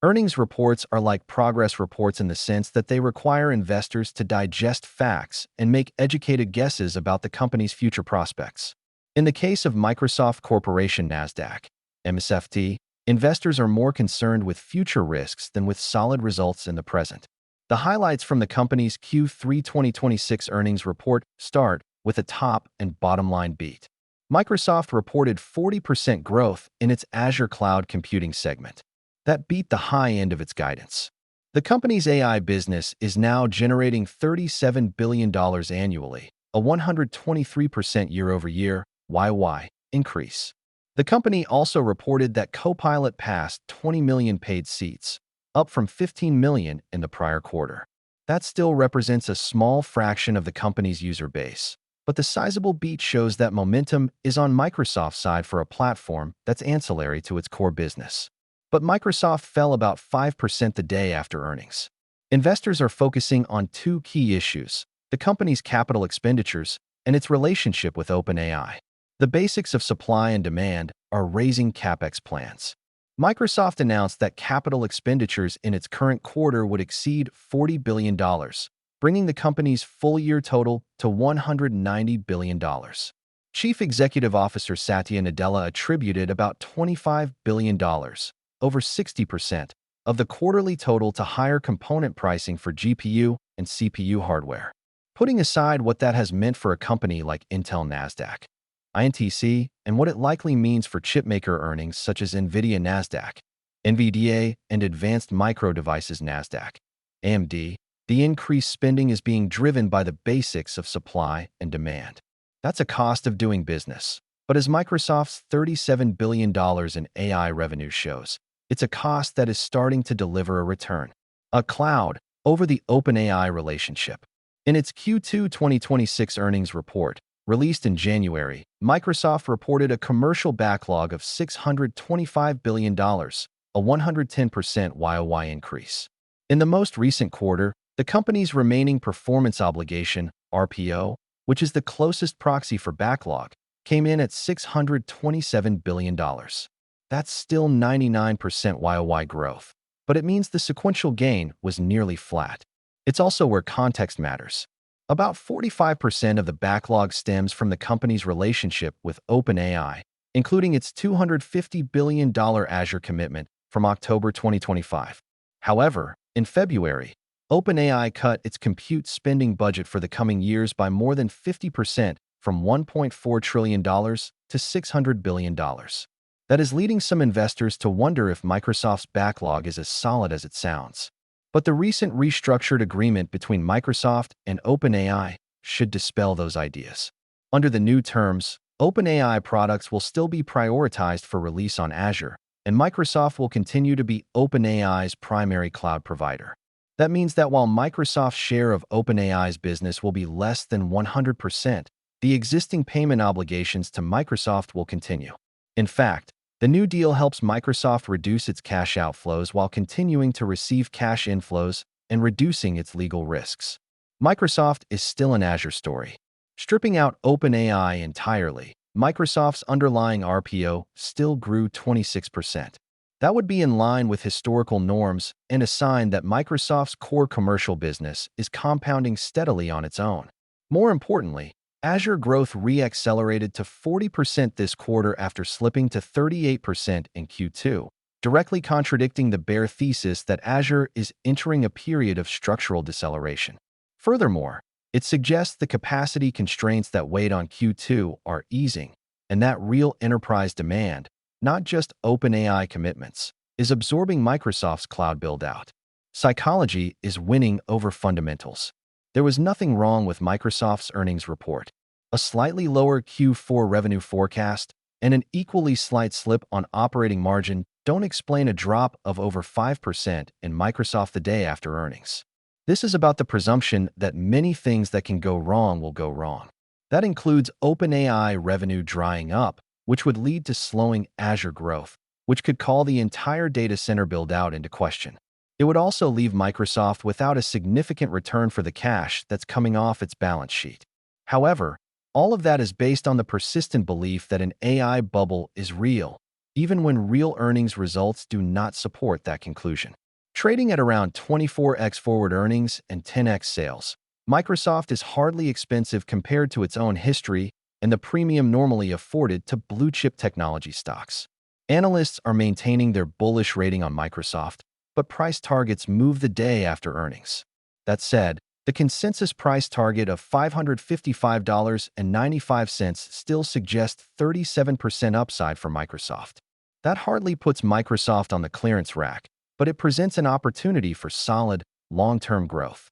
Earnings reports are like progress reports in the sense that they require investors to digest facts and make educated guesses about the company's future prospects. In the case of Microsoft Corporation Nasdaq, MSFT, investors are more concerned with future risks than with solid results in the present. The highlights from the company's Q3 2026 earnings report start with a top and bottom line beat. Microsoft reported 40% growth in its Azure cloud computing segment. That beat the high end of its guidance. The company's AI business is now generating $37 billion annually, a 123% year-over-year YY increase. The company also reported that Copilot passed 20 million paid seats, up from 15 million in the prior quarter. That still represents a small fraction of the company's user base, but the sizable beat shows that momentum is on Microsoft's side for a platform that's ancillary to its core business. But Microsoft fell about 5% the day after earnings. Investors are focusing on two key issues: the company's capital expenditures and its relationship with OpenAI. The basics of supply and demand are raising CapEx plans. Microsoft announced that capital expenditures in its current quarter would exceed $40 billion, bringing the company's full-year total to $190 billion. Chief Executive Officer Satya Nadella attributed about $25 billion, over 60%, of the quarterly total to higher component pricing for GPU and CPU hardware. Putting aside what that has meant for a company like Intel Nasdaq, INTC, and what it likely means for chipmaker earnings such as NVIDIA Nasdaq, NVDA, and Advanced Micro Devices Nasdaq, AMD, the increased spending is being driven by the basics of supply and demand. That's a cost of doing business. But as Microsoft's $37 billion in AI revenue shows, it's a cost that is starting to deliver a return. A cloud over the OpenAI relationship. In its Q2 2026 earnings report, released in January, Microsoft reported a commercial backlog of $625 billion, a 110% YOY increase. In the most recent quarter, the company's remaining performance obligation, RPO, which is the closest proxy for backlog, came in at $627 billion. That's still 99% YOY growth, but it means the sequential gain was nearly flat. It's also where context matters. About 45% of the backlog stems from the company's relationship with OpenAI, including its $250 billion Azure commitment from October 2025. However, in February, OpenAI cut its compute spending budget for the coming years by more than 50%, from $1.4 trillion to $600 billion. That is leading some investors to wonder if Microsoft's backlog is as solid as it sounds. But the recent restructured agreement between Microsoft and OpenAI should dispel those ideas. Under the new terms, OpenAI products will still be prioritized for release on Azure, and Microsoft will continue to be OpenAI's primary cloud provider. That means that while Microsoft's share of OpenAI's business will be less than 100%, the existing payment obligations to Microsoft will continue. In fact, the new deal helps Microsoft reduce its cash outflows while continuing to receive cash inflows and reducing its legal risks. Microsoft is still an Azure story. Stripping out OpenAI entirely, Microsoft's underlying RPO still grew 26%. That would be in line with historical norms and a sign that Microsoft's core commercial business is compounding steadily on its own. More importantly, Azure growth re-accelerated to 40% this quarter after slipping to 38% in Q2, directly contradicting the bear thesis that Azure is entering a period of structural deceleration. Furthermore, it suggests the capacity constraints that weighed on Q2 are easing, and that real enterprise demand, not just OpenAI commitments, is absorbing Microsoft's cloud build-out. Psychology is winning over fundamentals. There was nothing wrong with Microsoft's earnings report. A slightly lower Q4 revenue forecast and an equally slight slip on operating margin don't explain a drop of over 5% in Microsoft the day after earnings. This is about the presumption that many things that can go wrong will go wrong. That includes OpenAI revenue drying up, which would lead to slowing Azure growth, which could call the entire data center build-out into question. It would also leave Microsoft without a significant return for the cash that's coming off its balance sheet. However, all of that is based on the persistent belief that an AI bubble is real, even when real earnings results do not support that conclusion. Trading at around 24x forward earnings and 10x sales, Microsoft is hardly expensive compared to its own history and the premium normally afforded to blue-chip technology stocks. Analysts are maintaining their bullish rating on Microsoft, but price targets move the day after earnings. That said, the consensus price target of $555.95 still suggests 37% upside for Microsoft. That hardly puts Microsoft on the clearance rack, but it presents an opportunity for solid, long-term growth.